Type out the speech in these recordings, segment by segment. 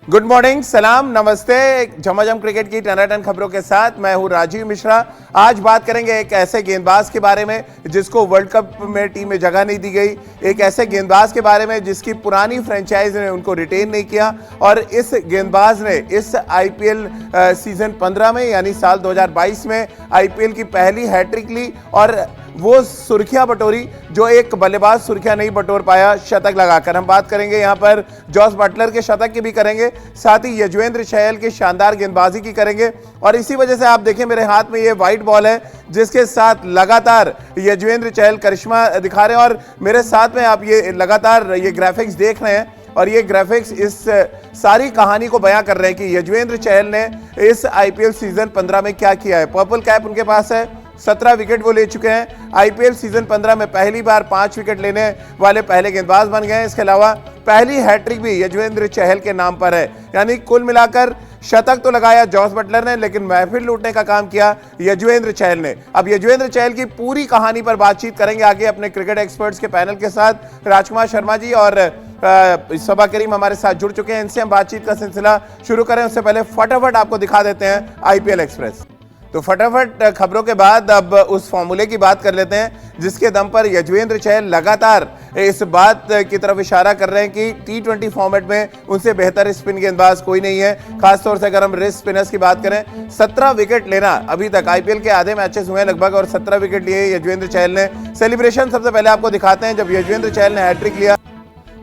Good morning, सलाम, नमस्ते। झमाझम क्रिकेट की टनाटन खबरों के साथ मैं हूं राजीव मिश्रा। आज बात करेंगे एक ऐसे गेंदबाज के बारे में जिसको वर्ल्ड कप में टीम में जगह नहीं दी गई, एक ऐसे गेंदबाज के बारे में जिसकी पुरानी फ्रेंचाइज ने उनको रिटेन नहीं किया, और इस गेंदबाज ने इस आईपीएल सीजन 15 में यानी साल 2022 में आईपीएल की पहली हैट्रिक ली और वो सुर्खियां बटोरी जो एक बल्लेबाज सुर्खियां नहीं बटोर पाया, शतक लगाकर। हम बात करेंगे यहां पर जॉस बटलर के शतक की भी करेंगे, साथ ही यजुवेंद्र चहल की शानदार गेंदबाजी की करेंगे। और इसी वजह से आप देखें मेरे हाथ में ये व्हाइट बॉल है जिसके साथ लगातार यजुवेंद्र चहल करिश्मा दिखा रहे हैं, और मेरे साथ में आप ये लगातार ये ग्राफिक्स देख रहे हैं, और ये ग्राफिक्स इस सारी कहानी को बयां कर रहे हैं कि यजुवेंद्र चहल ने इस आईपीएल सीजन 15 में क्या किया है। पर्पल कैप उनके पास है, 17 विकेट वो ले चुके हैं। आईपीएल सीजन 15 में पहली बार 5 विकेट लेने वाले पहले गेंदबाज बन गए हैं। इसके अलावा पहली हैट्रिक भी यजुवेंद्र चहल के नाम पर है। यानी कुल मिलाकर शतक तो लगाया जॉस बटलर ने, लेकिन महफिल लूटने का काम किया यजुवेंद्र चहल ने। अब यजुवेंद्र चहल की पूरी कहानी पर बातचीत करेंगे आगे अपने क्रिकेट एक्सपर्ट्स के पैनल के साथ। राजकुमार शर्मा जी और सबा करीम हमारे साथ जुड़ चुके हैं, इनसे हम बातचीत का सिलसिला शुरू करें उससे पहले फटाफट आपको दिखा देते हैं आईपीएल एक्सप्रेस। तो फटाफट खबरों के बाद अब उस फॉर्मूले की बात कर लेते हैं जिसके दम पर यजुवेंद्र चहल लगातार इस बात की तरफ इशारा कर रहे हैं कि टी20 फॉर्मेट में उनसे बेहतर स्पिन गेंदबाज कोई नहीं है। खासतौर से अगर हम रिस्ट स्पिनर्स की बात करें, 17 विकेट लेना अभी तक आईपीएल के आधे मैचेस हुए लगभग, और 17 विकेट लिए यजुवेंद्र चहल ने। सेलिब्रेशन सबसे पहले आपको दिखाते हैं जब यजुवेंद्र चहल ने हैट्रिक लिया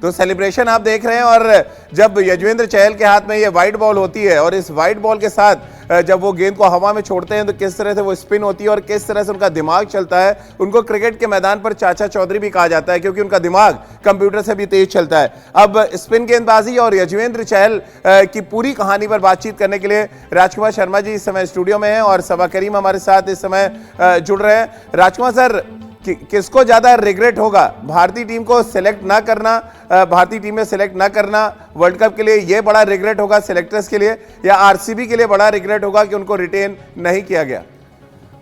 तो सेलिब्रेशन आप देख रहे हैं, और जब यजुवेंद्र चहल के हाथ में ये व्हाइट बॉल होती है और इस व्हाइट बॉल के साथ जब वो गेंद को हवा में छोड़ते हैं तो किस तरह से वो स्पिन होती है और किस तरह से उनका दिमाग चलता है। उनको क्रिकेट के मैदान पर चाचा चौधरी भी कहा जाता है क्योंकि उनका दिमाग कंप्यूटर से भी तेज चलता है। अब स्पिन गेंदबाजी और यजुवेंद्र चहल की पूरी कहानी पर बातचीत करने के लिए राजकुमार शर्मा जी इस समय स्टूडियो में हैं और सबा करीम हमारे साथ इस समय जुड़ रहे हैं। राजकुमार सर, किसको ज्यादा रिग्रेट होगा, भारतीय टीम को सिलेक्ट ना करना, भारतीय टीम में सिलेक्ट ना करना वर्ल्ड कप के लिए ये बड़ा रिग्रेट होगा सिलेक्टर्स के लिए, या आरसीबी के लिए बड़ा रिग्रेट होगा कि उनको रिटेन नहीं किया गया?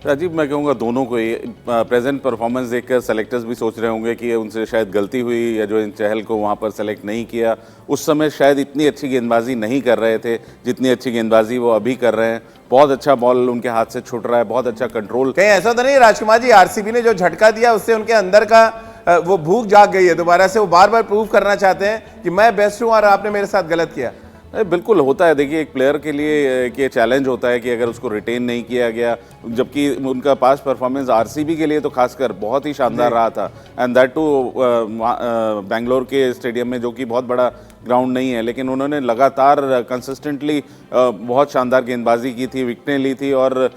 राजीव, मैं कहूँगा दोनों को ही। प्रेजेंट परफॉर्मेंस देखकर सेलेक्टर्स भी सोच रहे होंगे कि उनसे शायद गलती हुई या जो इन चहल को वहाँ पर सेलेक्ट नहीं किया, उस समय शायद इतनी अच्छी गेंदबाजी नहीं कर रहे थे जितनी अच्छी गेंदबाजी वो अभी कर रहे हैं। बहुत अच्छा बॉल उनके हाथ से छूट रहा है, बहुत अच्छा कंट्रोल। कहीं ऐसा तो नहीं राजकुमार जी, आरसीबी ने जो झटका दिया उससे उनके अंदर का वो भूख जाग गई है दोबारा से, वो बार बार प्रूव करना चाहते हैं कि मैं बेस्ट हूँ और आपने मेरे साथ गलत किया? बिल्कुल होता है। देखिए, एक प्लेयर के लिए ये चैलेंज होता है कि अगर उसको रिटेन नहीं किया गया, जबकि उनका पास्ट परफॉर्मेंस आरसीबी के लिए तो खासकर बहुत ही शानदार रहा था, एंड दैट टू बेंगलोर के स्टेडियम में, जो कि बहुत बड़ा ग्राउंड नहीं है, लेकिन उन्होंने लगातार कंसिस्टेंटली बहुत शानदार गेंदबाजी की थी, विकेटें ली थी और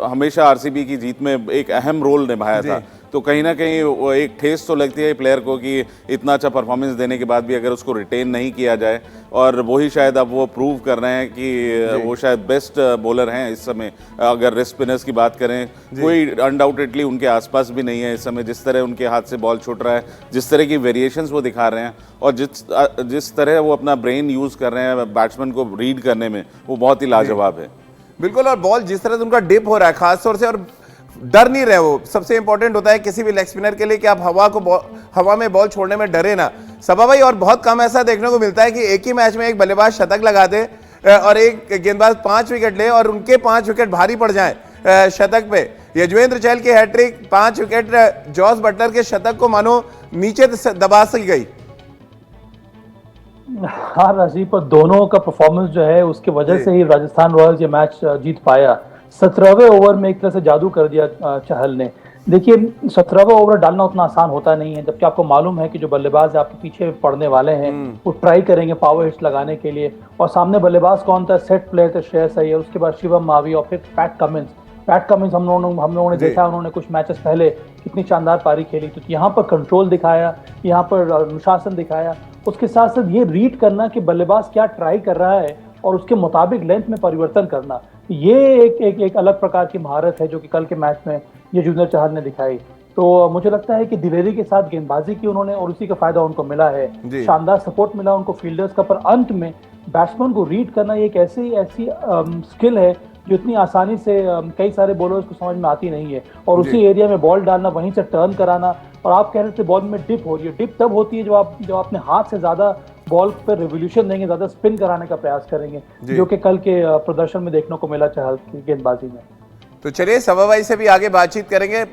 हमेशा आरसीबी की जीत में एक अहम रोल निभाया था। तो कहीं ना कहीं वो एक ठेस तो लगती है प्लेयर को कि इतना अच्छा परफॉर्मेंस देने के बाद भी अगर उसको रिटेन नहीं किया जाए, और वही शायद अब वो प्रूव कर रहे हैं कि वो शायद बेस्ट बॉलर हैं इस समय। अगर रिस्ट स्पिनर्स की बात करें, कोई अनडाउटेडली उनके आसपास भी नहीं है इस समय। जिस तरह उनके हाथ से बॉल छूट रहा है, जिस तरह की वेरिएशंस वो दिखा रहे हैं, और जिस तरह वो अपना ब्रेन यूज़ कर रहे हैं बैट्समैन को रीड करने में, वो बहुत ही लाजवाब है। बिल्कुल, और बॉल जिस तरह से उनका डिप हो रहा है खासतौर से, और डर नहीं रहे वो, सबसे इंपॉर्टेंट होता है किसी भी लेग स्पिनर के लिए कि आप हवा में बॉल छोड़ने में डरे ना। सबा भाई, और बहुत कम ऐसा देखने को मिलता है कि एक ही मैच में एक बल्लेबाज शतक लगा दे और एक गेंदबाज 5 विकेट ले और उनके 5 विकेट भारी पड़ जाएं शतक पे। यजुवेंद्र चहल की हैट्रिक, 5 विकेट जॉस बटलर के शतक को मानो नीचे दबा सी गई। हाँ राजीव, पर दोनों का परफॉर्मेंस जो है उसकी वजह से ही राजस्थान रॉयल्स ये मैच जीत पाया। 17वें ओवर में एक तरह से जादू कर दिया चहल ने। देखिए, 17वां ओवर डालना उतना आसान होता नहीं है, जबकि आपको मालूम है कि जो बल्लेबाज आपके पीछे पड़ने वाले हैं वो ट्राई करेंगे पावर हिट्स लगाने के लिए, और सामने बल्लेबाज कौन था? सेट प्लेयर थे श्रेयस अय्यर, उसके बाद शिवम मावी और फिर पैट कमिंस हम लोगों ने देखा उन्होंने कुछ मैचेस पहले कितनी शानदार पारी खेली। तो यहाँ पर कंट्रोल दिखाया, यहाँ पर अनुशासन दिखाया, उसके साथ साथ ये रीड करना कि बल्लेबाज क्या ट्राई कर रहा है और उसके मुताबिक लेंथ में परिवर्तन करना, ये एक अलग प्रकार की महारत है जो कि कल के मैच में यजुवेंद्र चहल ने दिखाई। तो मुझे लगता है कि दिलेरी के साथ गेंदबाजी की उन्होंने और उसी का फायदा उनको मिला है, शानदार सपोर्ट मिला उनको फील्डर्स का, पर अंत में बैट्समैन को रीड करना एक ऐसी स्किल है जो इतनी आसानी से कई सारे बॉलर्स को समझ में आती नहीं है, और उसी एरिया में बॉल डालना, वहीं से टर्न कराना। और आप कह रहे थे बॉल में डिप हो रही है, डिप तब होती है जब आप अपने हाथ से ज्यादा बॉल पर रिवोल्यूशन देंगे, ज्यादा स्पिन कराने का प्रयास करेंगे, जो कि कल के प्रदर्शन में देखने को मिला चहल की गेंदबाजी में। तो चलिए सवा भाई से भी आगे बातचीत करेंगे।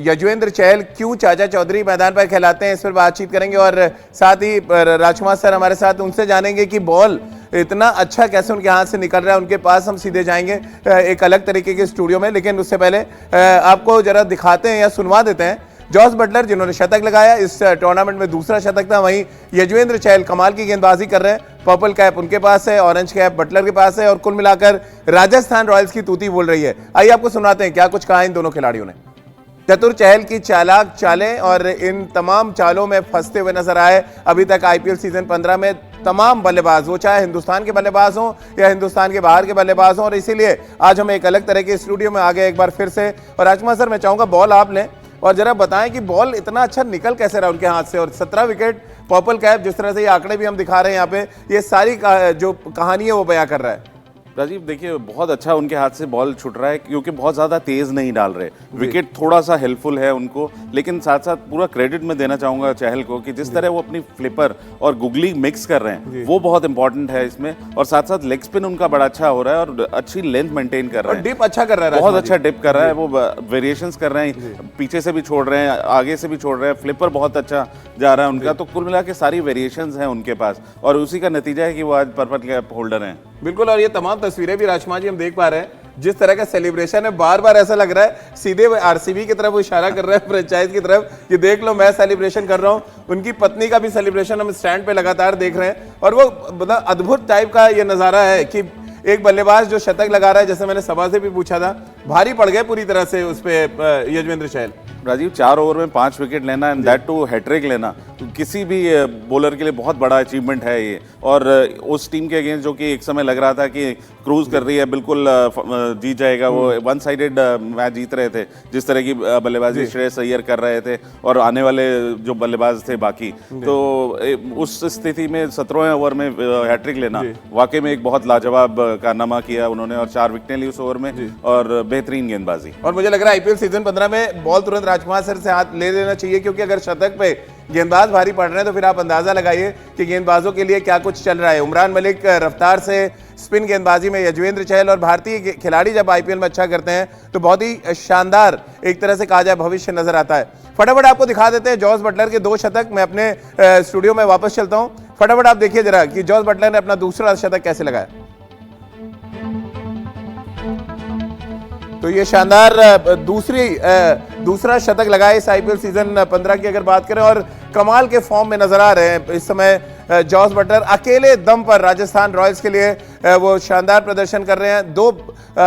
यजुवेंद्र चहल क्यों चाचा चौधरी मैदान पर खिलाते हैं, इस पर बातचीत करेंगे। और साथ ही राजकुमार सर हमारे साथ, उनसे जानेंगे कि बॉल इतना अच्छा कैसे उनके हाथ से निकल रहा है। उनके पास हम सीधे जाएंगे एक अलग तरीके के स्टूडियो में, लेकिन उससे पहले आपको जरा दिखाते हैं या सुनवा देते हैं जॉस बटलर जिन्होंने शतक लगाया। इस टूर्नामेंट में दूसरा शतक था। वहीं यजुवेंद्र चहल कमाल की गेंदबाजी कर रहे हैं। पर्पल कैप उनके पास है, ऑरेंज कैप बटलर के पास है, और कुल मिलाकर राजस्थान रॉयल्स की तूती बोल रही है। आइए आपको सुनाते हैं क्या कुछ कहा इन दोनों खिलाड़ियों ने। चतुर चहल की चालाक चालें और इन तमाम चालों में फंसते हुए नजर आए अभी तक आईपीएल सीजन 15 में तमाम बल्लेबाज, वो चाहे हिंदुस्तान के बल्लेबाज हों या हिंदुस्तान के बाहर के बल्लेबाज हों। और इसीलिए आज हम एक अलग तरह के स्टूडियो में आ गए एक बार फिर से। और राजकुमार सर, मैं चाहूंगा बॉल आप लें और जरा बताएं कि बॉल इतना अच्छा निकल कैसे रहा उनके हाथ से। और 17 विकेट, पर्पल कैप, जिस तरह से ये आंकड़े भी हम दिखा रहे हैं यहाँ पे, ये सारी जो कहानी है वो बयां कर रहा है। राजीव देखिए, बहुत अच्छा उनके हाथ से बॉल छूट रहा है, क्योंकि बहुत ज़्यादा तेज़ नहीं डाल रहे। विकेट थोड़ा सा हेल्पफुल है उनको, लेकिन साथ साथ पूरा क्रेडिट मैं देना चाहूँगा चहल को कि जिस तरह वो अपनी फ्लिपर और गुगली मिक्स कर रहे हैं वो बहुत इंपॉर्टेंट है इसमें। और साथ साथ लेग स्पिन उनका बड़ा अच्छा हो रहा है और अच्छी लेंथ मेंटेन कर रहे हैं। डिप अच्छा कर रहा है, बहुत अच्छा डिप कर रहा है, वो वेरिएशंस कर रहे हैं, पीछे से भी छोड़ रहे हैं, आगे से भी छोड़ रहे हैं, फ्लिपर बहुत अच्छा जा रहा है उनका। तो कुल मिला के सारी वेरिएशंस हैं उनके पास, और उसी का नतीजा है कि वो आज पर्पल कैप होल्डर हैं। बिल्कुल। और ये तमाम तस्वीरें भी राजकुमार जी हम देख पा रहे हैं, जिस तरह का सेलिब्रेशन है, बार बार ऐसा लग रहा है सीधे आरसीबी की तरफ वो इशारा कर रहा है, फ्रेंचाइज की तरफ, कि देख लो मैं सेलिब्रेशन कर रहा हूं। उनकी पत्नी का भी सेलिब्रेशन हम स्टैंड पे लगातार देख रहे हैं। और वो मतलब अद्भुत टाइप का ये नजारा है कि एक बल्लेबाज जो शतक लगा रहा है, जैसे मैंने सभा से भी पूछा था, भारी पड़ गए पूरी तरह से उस पे यजुवेंद्र चहल। राजीव, 4 ओवर में 5 विकेट लेना एंड दैट टू हैट्रिक लेना तो किसी भी बॉलर के लिए बहुत बड़ा अचीवमेंट है ये। और उस टीम के अगेंस्ट जो कि एक समय लग रहा था कि क्रूज कर रही है, बिल्कुल जीत जाएगा, वो वन साइडेड मैच जीत रहे थे, जिस तरह की बल्लेबाजी श्रेयस अय्यर कर रहे थे और आने वाले जो बल्लेबाज थे बाकी, तो उस स्थिति में 17वें ओवर में हैट्रिक लेना वाकई में एक बहुत लाजवाब कारनामा किया उन्होंने। और 4 विकेटें ली उस ओवर में और बेहतरीन गेंदबाजी। और मुझे लग रहा है आईपीएल सीजन 15 में बॉल तुरंत राजकुमार सर से हाथ ले लेना चाहिए, क्योंकि अगर शतक पे गेंदबाज भारी पड़ रहे हैं तो फिर आप अंदाजा लगाइए कि गेंदबाजों के लिए क्या कुछ चल रहा है। उमरान मलिक रफ्तार से, स्पिन गेंदबाजी में यजुवेंद्र चहल, और भारतीय खिलाड़ी जब आईपीएल में अच्छा करते हैं तो बहुत ही शानदार एक तरह से कहा जाए भविष्य नजर आता है। फटाफट आपको दिखा देते हैं जॉस बटलर के 2 शतक। मैं अपने स्टूडियो में वापस चलता हूं, फटाफट आप देखिए जरा कि जॉस बटलर ने अपना दूसरा शतक कैसे लगाया। तो ये शानदार दूसरा शतक लगाया इस आईपीएल सीजन 15 की अगर बात करें, और कमाल के फॉर्म में नजर आ रहे हैं इस समय जॉस बटलर। अकेले दम पर राजस्थान रॉयल्स के लिए वो शानदार प्रदर्शन कर रहे हैं। 2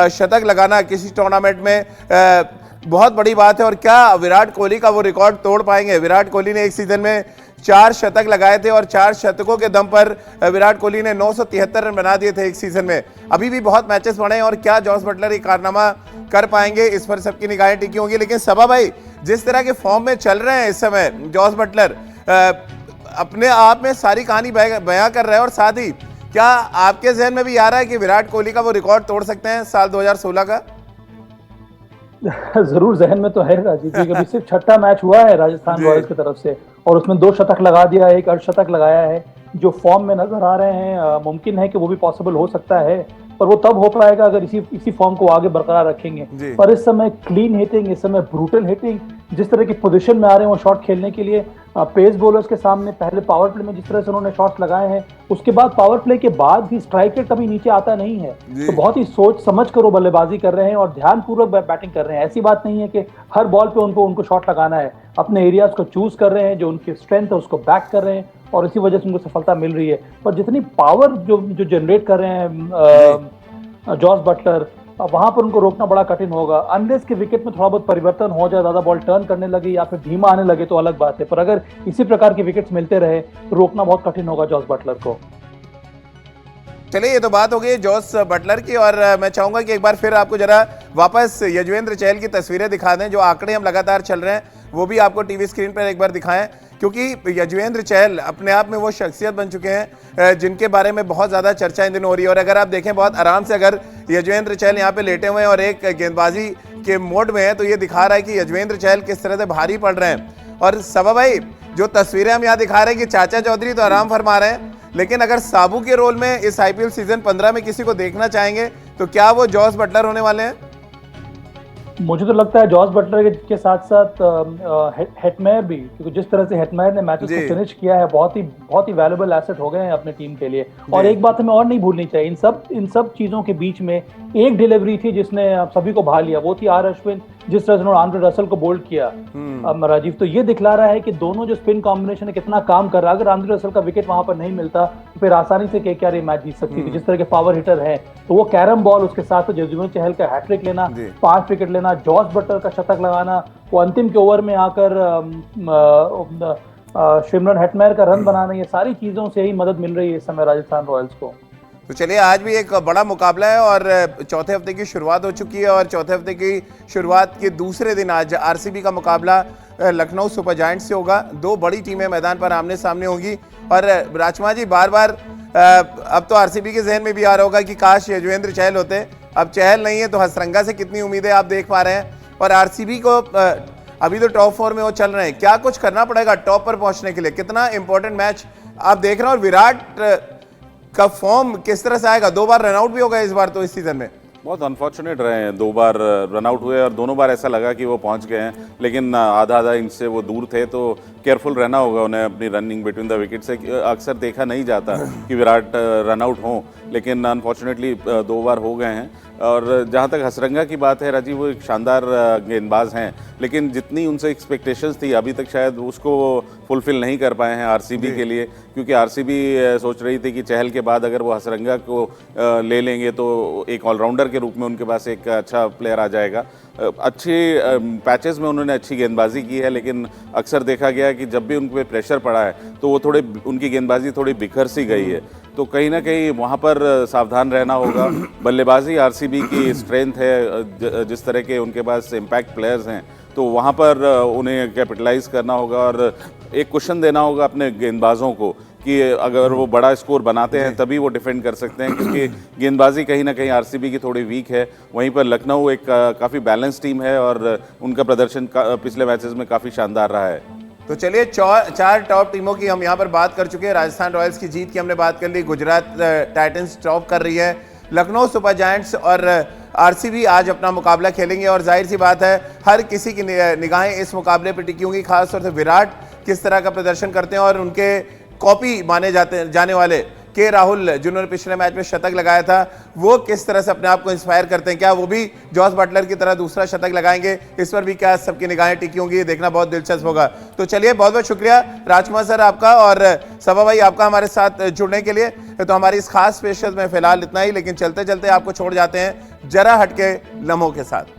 शतक लगाना किसी टूर्नामेंट में बहुत बड़ी बात है। और क्या विराट कोहली का वो रिकॉर्ड तोड़ पाएंगे? विराट कोहली ने एक सीजन में 4 शतक लगाए थे और 4 शतकों के दम पर विराट कोहली ने 973 रन बना दिए थे एक सीजन में। अभी भी बहुत मैचेस पड़े हैं, और क्या जॉस बटलर ये कारनामा कर पाएंगे, इस पर सबकी निगाहें टिकी होंगी। लेकिन सबा भाई, जिस तरह के फॉर्म में चल रहे हैं इस समय जॉस बटलर, अपने आप में सारी कहानी बयां कर रहे हैं। और साथ ही क्या आपके जहन में भी आ रहा है कि विराट कोहली का वो रिकॉर्ड तोड़ सकते हैं साल 2016 का? जरूर जहन में तो है राजीव जी। अभी सिर्फ 6ठा मैच हुआ है राजस्थान रॉयल्स की तरफ से, और उसमें 2 शतक लगा दिया, 1 अर्धशतक लगाया है। जो फॉर्म में नजर आ रहे हैं, मुमकिन है कि वो भी पॉसिबल हो सकता है, पर वो तब हो पाएगा अगर इसी फॉर्म को आगे बरकरार रखेंगे। पर इस समय क्लीन हिटिंग, इस समय ब्रूटल हिटिंग, जिस तरह की पोजीशन में आ रहे हैं वो शॉट खेलने के लिए, पेस बॉलर्स के सामने पहले पावर प्ले में जिस तरह से उन्होंने शॉट्स लगाए हैं, उसके बाद पावर प्ले के बाद भी स्ट्राइक रेट कभी नीचे आता नहीं है। तो बहुत ही सोच समझ कर वो बल्लेबाजी कर रहे हैं और ध्यानपूर्वक बैटिंग कर रहे हैं। ऐसी बात नहीं है कि हर बॉल पे उनको शॉट लगाना है। अपने एरियाज को चूज कर रहे हैं, जो उनकी स्ट्रेंथ है उसको बैक कर रहे हैं, और इसी वजह से उनको सफलता मिल रही है। पर जितनी पावर जो जनरेट कर रहे हैं जॉस बटलर, वहां पर उनको रोकना बड़ा कठिन होगा। अनलेस के विकेट में थोड़ा बहुत परिवर्तन हो जाए, ज्यादा बॉल टर्न करने लगे या फिर धीमा आने लगे तो अलग बात है, पर अगर इसी प्रकार के विकेट्स मिलते रहे तो रोकना बहुत कठिन होगा जॉस बटलर को। चलिए, ये तो बात हो गई जॉस बटलर की, और मैं चाहूंगा कि एक बार फिर आपको जरा वापस यजुवेंद्र चहल की तस्वीरें दिखा दें। जो आंकड़े हम लगातार चल रहे हैं वो भी आपको टीवी स्क्रीन पर एक बार दिखाएं, क्योंकि यजुवेंद्र चहल अपने आप में वो शख्सियत बन चुके हैं जिनके बारे में बहुत ज़्यादा चर्चा इन दिनों हो रही है। और अगर आप देखें बहुत आराम से अगर यजुवेंद्र चहल यहाँ पे लेटे हुए हैं और एक गेंदबाजी के मोड में है, तो ये दिखा रहा है कि यजुवेंद्र चहल किस तरह से भारी पड़ रहे हैं। और सबा भाई, जो तस्वीरें हम यहाँ दिखा रहे हैं कि चाचा चौधरी तो आराम फरमा रहे हैं, लेकिन अगर साबू के रोल में इस आईपीएल सीजन 15 में किसी को देखना चाहेंगे तो क्या वो जॉस बटलर होने वाले हैं? मुझे तो लगता है जॉस बटलर के साथ साथ हेटमेयर भी, क्योंकि जिस तरह से हेटमेयर ने मैचेस को फिनिश किया है, बहुत ही वैल्यूएबल एसेट हो गए हैं अपने टीम के लिए। और एक बात हमें और नहीं भूलनी चाहिए, इन सब चीजों के बीच में एक डिलीवरी थी जिसने सभी को भा लिया, वो थी आर अश्विन, जिस तरह से उन्होंने आंद्रे रसल को बोल्ड किया। राजीव, तो ये दिखला रहा है कि दोनों जो स्पिन कॉम्बिनेशन है कितना काम कर रहा है। अगर आंद्रे रसल का विकेट वहां पर नहीं मिलता तो फिर आसानी से केकेआर ये मैच जीत सकती थी। जिस तरह के पावर हिटर है, तो वो कैरम बॉल, उसके साथ युजवेंद्र चहल का हैट्रिक लेना, 5 विकेट लेना, जॉस बटलर का शतक लगाना, वो अंतिम के ओवर में आकर शिमरन हेटमेयर का रन बनाना, ये सारी चीजों से ही मदद मिल रही है इस समय राजस्थान रॉयल्स को। तो चलिए, आज भी एक बड़ा मुकाबला है और चौथे हफ्ते की शुरुआत हो चुकी है और चौथे हफ्ते की शुरुआत के दूसरे दिन आज आरसीबी का मुकाबला लखनऊ सुपर जायंट्स से होगा। दो बड़ी टीमें मैदान पर आमने सामने होंगी और राजकुमार जी, बार बार अब तो आरसीबी के जहन में भी आ रहा होगा कि काश युजवेंद्र चहल होते। अब चहल नहीं है तो हसरंगा से कितनी उम्मीदें आप देख पा रहे हैं, और आरसीबी को अभी तो टॉप 4 में वो चल रहे हैं। क्या कुछ करना पड़ेगा टॉप पर पहुंचने के लिए? कितना इंपॉर्टेंट मैच आप देख रहे हैं और विराट का फॉर्म किस तरह से आएगा? 2 बार रनआउट भी हो गए इस बार तो इस सीजन में। बहुत अनफॉर्चुनेट रहे हैं, 2 बार रनआउट हुए और दोनों बार ऐसा लगा कि वो पहुंच गए हैं, लेकिन आधा इंच से वो दूर थे, तो केयरफुल रहना होगा उन्हें अपनी रनिंग बिटवीन द विकेट से। अक्सर देखा नहीं जाता कि विराट रनआउट हों, लेकिन अनफॉर्चुनेटली 2 बार हो गए हैं। और जहाँ तक हसरंगा की बात है राजीव, वो एक शानदार गेंदबाज हैं, लेकिन जितनी उनसे एक्सपेक्टेशंस थी अभी तक शायद उसको फुलफिल नहीं कर पाए हैं आरसीबी के लिए, क्योंकि आरसीबी सोच रही थी कि चहल के बाद अगर वो हसरंगा को ले लेंगे तो एक ऑलराउंडर के रूप में उनके पास एक अच्छा प्लेयर आ जाएगा। अच्छे पैचेस में उन्होंने अच्छी गेंदबाजी की है, लेकिन अक्सर देखा गया कि जब भी उन पर प्रेशर पड़ा है तो वो उनकी गेंदबाजी थोड़ी बिखर सी गई है। तो कहीं ना कहीं वहाँ पर सावधान रहना होगा। बल्लेबाजी आरसीबी की स्ट्रेंथ है, जिस तरह के उनके पास इम्पैक्ट प्लेयर्स हैं, तो वहाँ पर उन्हें कैपिटलाइज करना होगा और एक क्वेश्चन देना होगा अपने गेंदबाजों को कि अगर वो बड़ा स्कोर बनाते हैं तभी वो डिफेंड कर सकते हैं, क्योंकि गेंदबाजी कहीं ना कहीं आरसीबी की थोड़ी वीक है। वहीं पर लखनऊ एक काफ़ी बैलेंस टीम है और उनका प्रदर्शन पिछले मैचेस में काफ़ी शानदार रहा है। तो चलिए, 4 टॉप टीमों की हम यहाँ पर बात कर चुके हैं। राजस्थान रॉयल्स की जीत की हमने बात कर ली, गुजरात टाइटंस टॉप कर रही है, लखनऊ सुपर जायंट्स और आरसीबी आज अपना मुकाबला खेलेंगे। और जाहिर सी बात है, हर किसी की निगाहें इस मुकाबले पर टिकी होंगी, खासतौर से विराट किस तरह का प्रदर्शन करते हैं और उनके कॉपी माने जाने वाले के राहुल, जिन्होंने पिछले मैच में शतक लगाया था, वो किस तरह से अपने आप को इंस्पायर करते हैं। क्या वो भी जॉस बटलर की तरह दूसरा शतक लगाएंगे? इस पर भी क्या सबकी निगाहें टिकी होंगी, देखना बहुत दिलचस्प होगा। तो चलिए, बहुत बहुत शुक्रिया राजकुमार सर आपका और सबा भाई आपका हमारे साथ जुड़ने के लिए। तो हमारी इस खास पेशकश में फिलहाल इतना ही, लेकिन चलते चलते आपको छोड़ जाते हैं जरा हटके लम्हों के साथ।